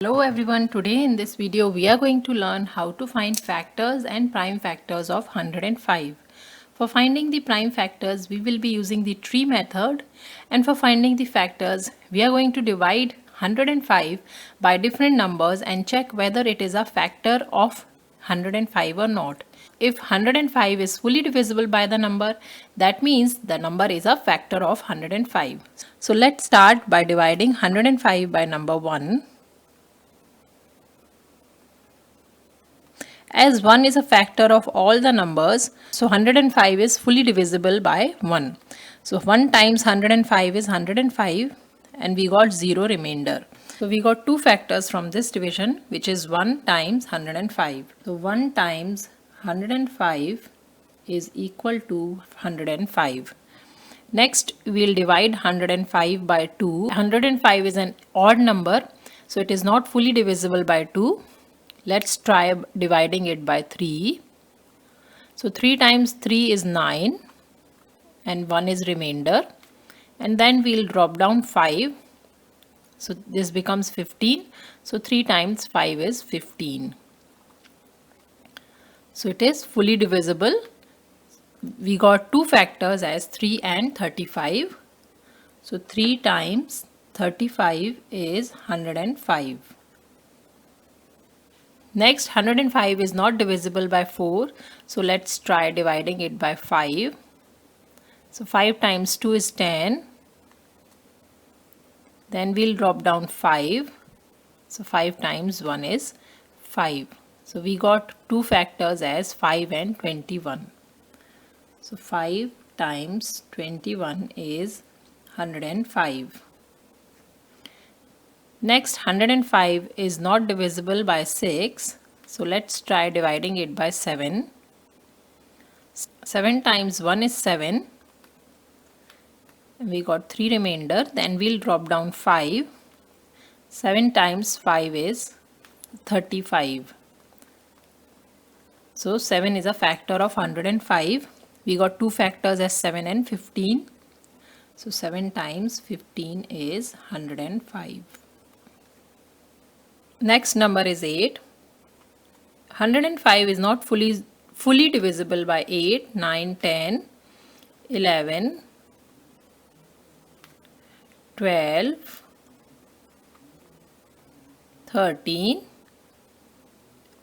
Hello everyone, today in this video we are going to learn how to find factors and prime factors of 105. For finding the prime factors we will be using the tree method, and for finding the factors we are going to divide 105 by different numbers and check whether it is a factor of 105 or not. If 105 is fully divisible by the number, that means the number is a factor of 105. So let's start by dividing 105 by number 1. As 1 is a factor of all the numbers, so 105 is fully divisible by 1. So 1 times 105 is 105 and we got 0 remainder. So we got two factors from this division, which is 1 times 105. So 1 times 105 is equal to 105. Next, we'll divide 105 by 2. 105 is an odd number, so it is not fully divisible by 2. Let's try dividing it by 3. So 3 times 3 is 9 and 1 is remainder. And then we'll drop down 5. So this becomes 15. So 3 times 5 is 15. So it is fully divisible. We got two factors as 3 and 35. So 3 times 35 is 105. Next, 105 is not divisible by 4. So let's try dividing it by 5. So 5 times 2 is 10. Then we'll drop down 5. So 5 times 1 is 5. So we got two factors as 5 and 21. So 5 times 21 is 105. Next, 105 is not divisible by 6. So let's try dividing it by 7. 7 times 1 is 7. And we got 3 remainder. Then we'll drop down 5. 7 times 5 is 35. So 7 is a factor of 105. We got two factors as 7 and 15. So 7 times 15 is 105. Next number is 8. 105 is not fully divisible by 8, 9, 10, 11, 12, 13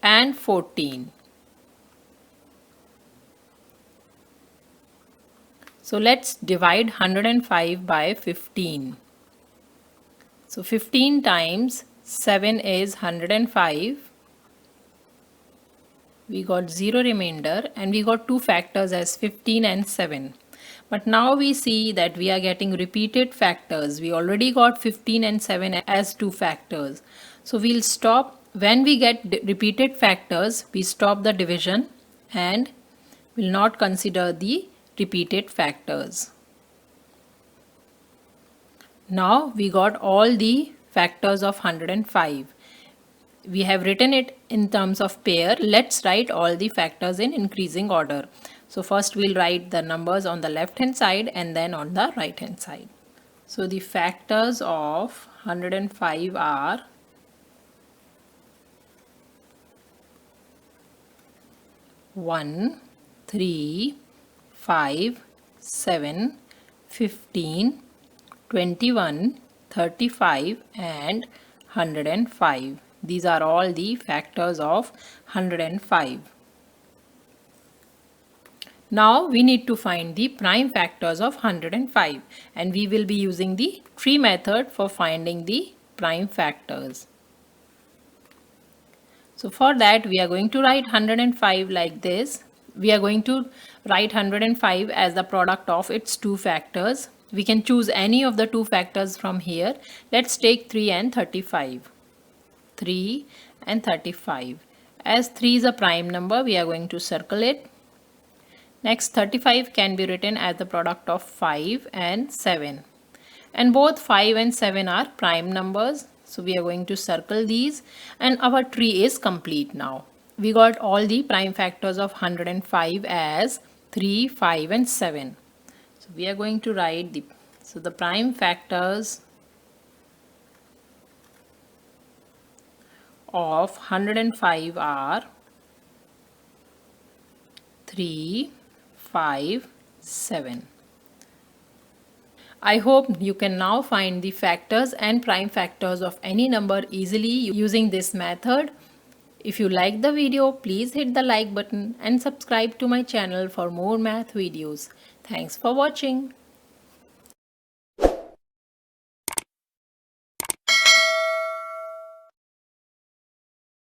and 14. So let's divide 105 by 15. So 15 times 7 is 105. We got 0 remainder and we got two factors as 15 and 7. But now we see that we are getting repeated factors. We already got 15 and 7 as two factors. So we'll stop. When we get repeated factors, we stop the division and will not consider the repeated factors. Now we got all the factors of 105. We have written it in terms of pair. Let's write all the factors in increasing order. So first we'll write the numbers on the left hand side and then on the right hand side. So the factors of 105 are 1, 3, 5, 7, 15, 21, 35 and 105. These are all the factors of 105. Now we need to find the prime factors of 105, and we will be using the tree method for finding the prime factors. So for that we are going to write 105 like this. We are going to write 105 as the product of its two factors. We can choose any of the two factors from here. Let's take 3 and 35. 3 and 35. As 3 is a prime number, we are going to circle it. Next, 35 can be written as the product of 5 and 7. And both 5 and 7 are prime numbers. So we are going to circle these and our tree is complete now. We got all the prime factors of 105 as 3, 5 and 7. So we are going to write the prime factors of 105 are 3, 5, 7. I hope you can now find the factors and prime factors of any number easily using this method. If you like the video, please hit the like button and subscribe to my channel for more math videos. Thanks for watching.